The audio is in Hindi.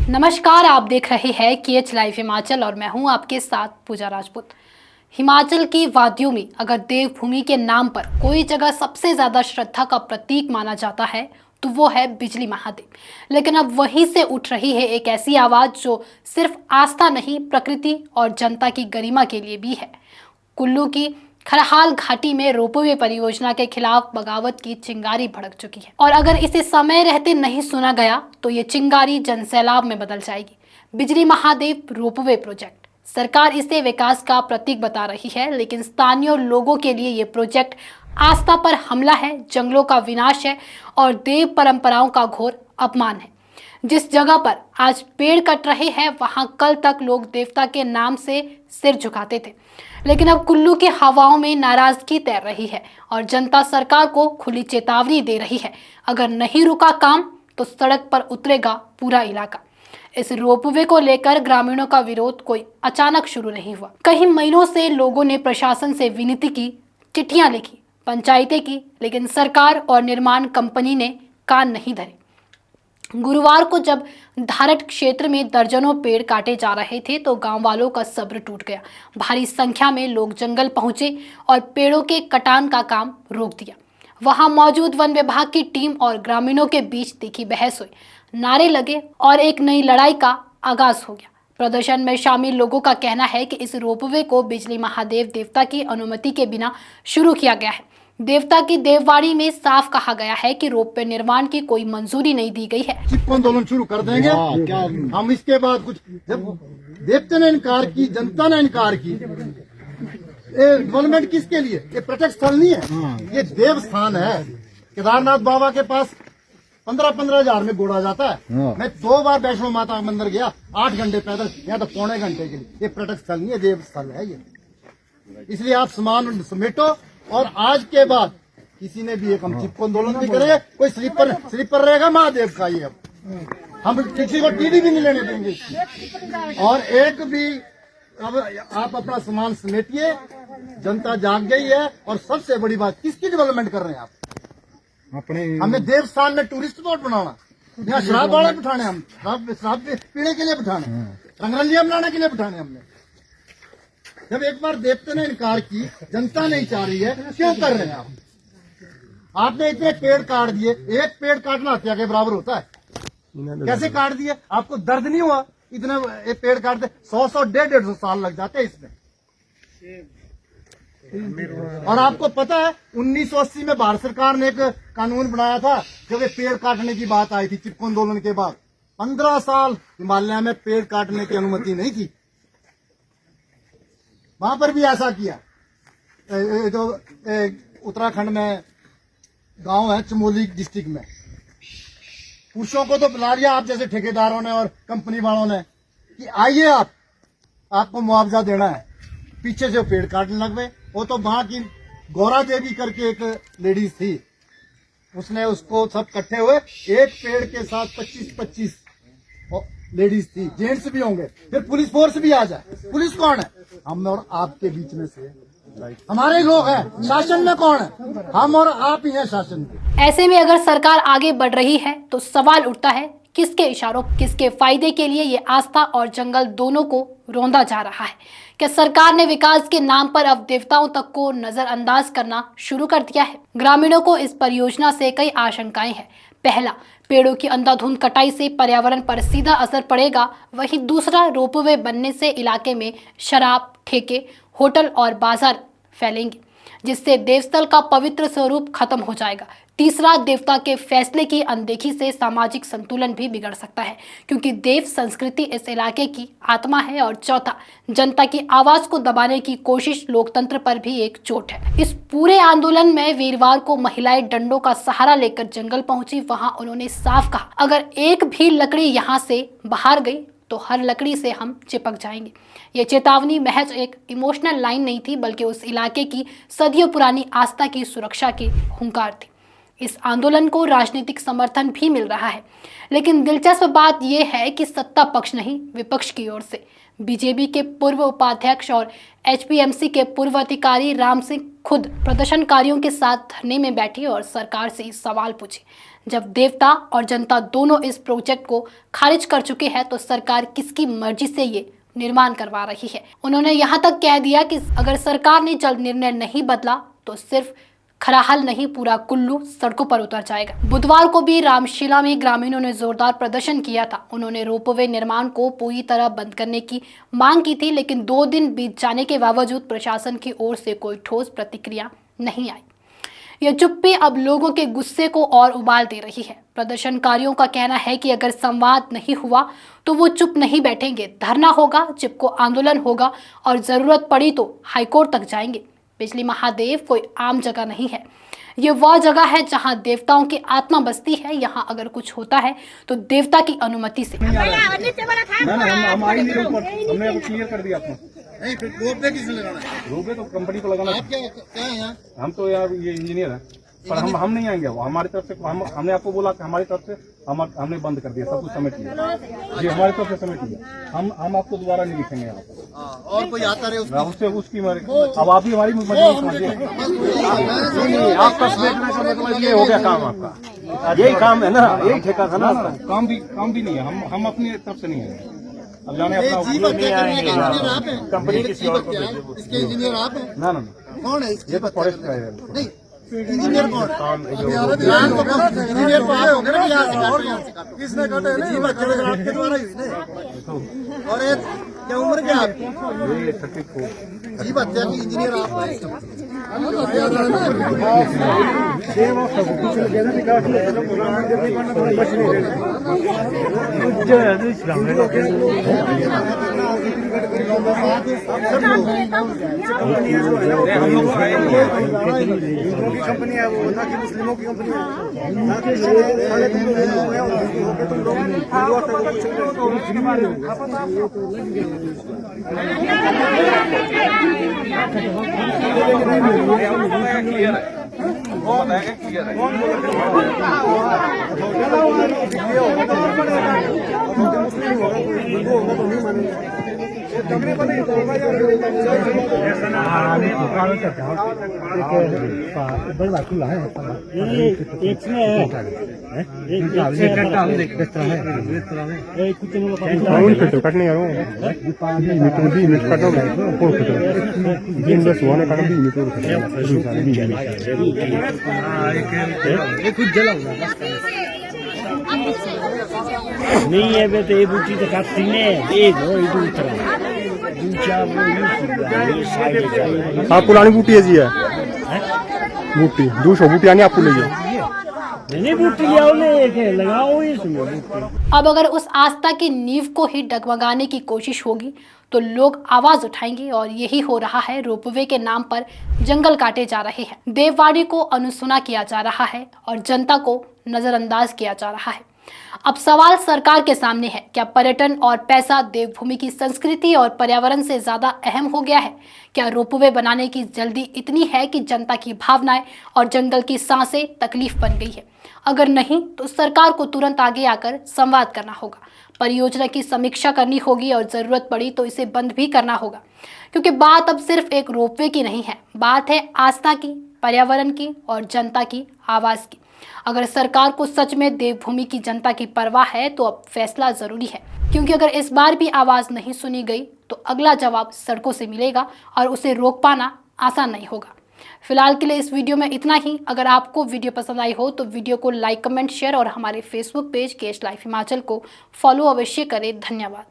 नमस्कार, आप देख रहे हैं KH लाइव हिमाचल और मैं हूं आपके साथ पूजा राजपूत। हिमाचल की वादियों में अगर देवभूमि के नाम पर कोई जगह सबसे ज्यादा श्रद्धा का प्रतीक माना जाता है तो वो है बिजली महादेव। लेकिन अब वहीं से उठ रही है एक ऐसी आवाज जो सिर्फ आस्था नहीं, प्रकृति और जनता की गरिमा के लिए भी है। कुल्लू की खरहाल घाटी में रोपवे परियोजना के खिलाफ बगावत की चिंगारी भड़क चुकी है और अगर इसे समय रहते नहीं सुना गया तो ये चिंगारी जनसैलाब में बदल जाएगी। बिजली महादेव रोपवे प्रोजेक्ट, सरकार इसे विकास का प्रतीक बता रही है, लेकिन स्थानीय लोगों के लिए ये प्रोजेक्ट आस्था पर हमला है, जंगलों का विनाश है और देव परंपराओं का घोर अपमान है। जिस जगह पर आज पेड़ कट रहे हैं वहां कल तक लोग देवता के नाम से सिर झुकाते थे, लेकिन अब कुल्लू की हवाओं में नाराजगी तैर रही है और जनता सरकार को खुली चेतावनी दे रही है, अगर नहीं रुका काम तो सड़क पर उतरेगा पूरा इलाका। इस रोपवे को लेकर ग्रामीणों का विरोध कोई अचानक शुरू नहीं हुआ। कई महीनों से लोगों ने प्रशासन से विनती की, चिट्ठियां लिखी, पंचायतें की, लेकिन सरकार और निर्माण कंपनी ने कान नहीं धरे। गुरुवार को जब धारट क्षेत्र में दर्जनों पेड़ काटे जा रहे थे तो गांव वालों का सब्र टूट गया। भारी संख्या में लोग जंगल पहुंचे और पेड़ों के कटान का काम रोक दिया। वहां मौजूद वन विभाग की टीम और ग्रामीणों के बीच तीखी बहस हुई, नारे लगे और एक नई लड़ाई का आगाज हो गया। प्रदर्शन में शामिल लोगों का कहना है कि इस रोपवे को बिजली महादेव देवता की अनुमति के बिना शुरू किया गया है। देवता की देववाणी में साफ कहा गया है कि रोपवे निर्माण की कोई मंजूरी नहीं दी गई है। चिपको आंदोलन शुरू कर देंगे क्या हम इसके बाद कुछ। जब देवता ने इनकार की, जनता ने इनकार की, डेवलपमेंट किसके लिए? ये पर्यटक स्थल नहीं है, ये देव स्थान है। केदारनाथ बाबा के पास 15-15 हजार में घोड़ा जाता है। मैं 2 बार वैष्णो माता मंदिर गया, 8 घंटे पैदल, यहाँ तो पौने घंटे के लिए। ये पर्यटक स्थल नहीं है, देव स्थल है ये। इसलिए आप सामान समेटो और आज के बाद किसी ने भी एक हम चिपको आंदोलन भी करेंगे, कोई स्लीपर रहेगा महादेव का। ये अब हम किसी को टीडी भी नहीं लेने देंगे। और एक भी अब आप अपना सामान समेटिए, जनता जाग गई है। और सबसे बड़ी बात, किसकी डेवलपमेंट कर रहे हैं आप? अपने हमें देवस्थान में टूरिस्ट स्पॉट बनाना, यहाँ शराब वाले बिठाने, हम शराब पीने के लिए बिठाने, रंगरंजियां बनाने के लिए बिठाने। हमने जब एक बार देवता ने इनकार की, जनता नहीं चाह रही है, क्यों कर रहे हैं आप? आपने इतने पेड़ काट दिए, एक पेड़ काटना हत्या के बराबर होता है। कैसे काट दिए? आपको दर्द नहीं हुआ? इतने एक पेड़ काटते 100 150 साल लग जाते हैं इसमें। और आपको पता है 1980 में भारत सरकार ने एक कानून बनाया था जब ये पेड़ काटने की बात आई थी। चिपको आंदोलन के बाद 15 साल हिमालय में पेड़ काटने की अनुमति नहीं थी। वहां पर भी ऐसा किया। जो उत्तराखंड में गांव है चमोली डिस्ट्रिक्ट में, पुरुषों को तो बुला लिया आप जैसे ठेकेदारों ने और कंपनी वालों ने कि आइए आपको मुआवजा देना है। पीछे से पेड़ काटने लग गए। वो तो वहां की गौरा देवी करके एक लेडीज थी, उसने उसको सब इकट्ठे हुए, एक पेड़ के साथ 25-25 लेडीज थी, जेंट्स भी होंगे, फिर पुलिस फोर्स भी आ जाए। पुलिस कौन है? हम और आपके बीच में से हमारे लोग हैं। शासन में कौन है? हम और आप ही हैं शासन के। ऐसे में अगर सरकार आगे बढ़ रही है तो सवाल उठता है, किसके इशारों, किसके फायदे के लिए ये आस्था और जंगल दोनों को रौंदा जा रहा है? क्या सरकार ने विकास के नाम पर अब देवताओं तक को नजरअंदाज करना शुरू कर दिया है? ग्रामीणों को इस परियोजना से कई आशंकाएं हैं। पहला, पेड़ों की अंधाधुंध कटाई से पर्यावरण पर सीधा असर पड़ेगा। वहीं दूसरा, रोपवे बनने से इलाके में शराब, ठेके, होटल और बाजार फैलेंगे, जिससे देवस्थल का पवित्र स्वरूप खत्म हो जाएगा। तीसरा, देवता के फैसले की अनदेखी से सामाजिक संतुलन भी बिगड़ सकता है, क्योंकि देव संस्कृति इस इलाके की आत्मा है। और चौथा, जनता की आवाज को दबाने की कोशिश लोकतंत्र पर भी एक चोट है। इस पूरे आंदोलन में वीरवार को महिलाएं डंडों का सहारा लेकर जंगल पहुंची। वहां उन्होंने साफ कहा, अगर एक भी लकड़ी यहाँ से बाहर गई तो हर लकड़ी से हम चिपक जाएंगे। ये चेतावनी महज एक इमोशनल लाइन नहीं थी, बल्कि उस इलाके की सदियों पुरानी आस्था की सुरक्षा की हुंकार थी। इस आंदोलन को राजनीतिक समर्थन भी मिल रहा है, लेकिन दिलचस्प बात यह है कि सत्ता पक्ष नहीं, विपक्ष की ओर से बीजेपी के पूर्व उपाध्यक्ष और एचपीएमसी के पूर्व अधिकारी राम सिंह खुद प्रदर्शनकारियों के साथ धरने में बैठे और सरकार से सवाल पूछे। जब देवता और जनता दोनों इस प्रोजेक्ट को खारिज कर चुके हैं तो सरकार किसकी मर्जी से ये निर्माण करवा रही है। उन्होंने यहाँ तक कह दिया कि अगर सरकार ने जल्द निर्णय नहीं बदला तो सिर्फ खराहल नहीं पूरा कुल्लू सड़कों पर उतर जाएगा। बुधवार को भी रामशिला में ग्रामीणों ने जोरदार प्रदर्शन किया था। उन्होंने रोपवे निर्माण को पूरी तरह बंद करने की मांग की थी, लेकिन 2 दिन बीत जाने के बावजूद प्रशासन की ओर से कोई ठोस प्रतिक्रिया नहीं आई। यह चुप्पी अब लोगों के गुस्से को और उबाल दे रही है। प्रदर्शनकारियों का कहना है कि अगर संवाद नहीं हुआ तो वो चुप नहीं बैठेंगे, धरना होगा, चिपको आंदोलन होगा और जरूरत पड़ी तो हाईकोर्ट तक जाएंगे। बिजली महादेव कोई आम जगह नहीं है, ये वह जगह है जहां देवताओं की आत्मा बसती है। यहां अगर कुछ होता है तो देवता की अनुमति से। हम आ ही नहीं रहे ऊपर, हमने अब क्लियर कर दिया अपना। नहीं, फिर रोपवे किसने लगाना है? रोपवे तो कंपनी को लगाना है। आप क्या है यहाँ? हम तो यार ये इंजीनियर है, पर हम नहीं आएंगे। वो हमारी तरफ से हमने आपको बोला कि हमारी तरफ से हमने बंद कर दिया, सब कुछ समेट लिया जी, हमारी तरफ से समेट लिया। हम आपको दोबारा नहीं लिखेंगे यहाँ पर। और कोई आता रहे उससे उसकी अब आप भी हमारी मजबूरी समझिए। आपका समेटने का मतलब ये हो गया काम आपका, यही काम है ना, यही ठेका था ना आपका। काम भी नहीं है, हम अपनी तरफ से नहीं है। अब जाने अपना नहीं आएंगे, कंपनी किसी और को इसके इंजीनियर आप हैं? ना कौन है? ये तो फॉरेस्ट का है। नहीं, इंजीनियर कौन? इंजीनियर तो आप हो गए ना, यहाँ से काटो, यहाँ से काटो। किसने काटा है? नहीं, बच्चे आपके द्वारा ही नहीं। और क्या उम्र क्या आपकी? ये 34 जी बच्चा की इंजीनियर आप कंपनी है वो, ना कि मुस्लिमों की कंपनी है, ना कि 3.5 लोग हैं और तुम नहीं है बे, तो ये बूटी तो काटती नहीं, ये वो दूसरा हाँ पुरानी बूटी है जी, है बूटी 200 बूटी आनी आपको लेगी। नहीं बूटी लगाओ इसमें। अब अगर उस आस्था की नींव को ही डगमगाने की कोशिश होगी तो लोग आवाज उठाएंगे और यही हो रहा है। रोपवे के नाम पर जंगल काटे जा रहे हैं, देववाड़ी को अनसुना किया जा रहा है और जनता को नजरअंदाज किया जा रहा है। अब सवाल सरकार के सामने है, क्या पर्यटन और पैसा देवभूमि की संस्कृति और पर्यावरण से ज्यादा अहम हो गया है? क्या रोपवे बनाने की जल्दी इतनी है कि जनता की भावनाएं और जंगल की सांसें तकलीफ बन गई है? अगर नहीं तो सरकार को तुरंत आगे आकर संवाद करना होगा, परियोजना की समीक्षा करनी होगी और जरूरत पड़ी तो इसे बंद भी करना होगा, क्योंकि बात अब सिर्फ एक रोपवे की नहीं है, बात है आस्था की, पर्यावरण की और जनता की आवाज की। अगर सरकार को सच में देवभूमि की जनता की परवाह है तो अब फैसला जरूरी है, क्योंकि अगर इस बार भी आवाज नहीं सुनी गई तो अगला जवाब सड़कों से मिलेगा और उसे रोक पाना आसान नहीं होगा। फिलहाल के लिए इस वीडियो में इतना ही। अगर आपको वीडियो पसंद आई हो तो वीडियो को लाइक, कमेंट, शेयर और हमारे फेसबुक पेज केश लाइफ हिमाचल को फॉलो अवश्य करें। धन्यवाद।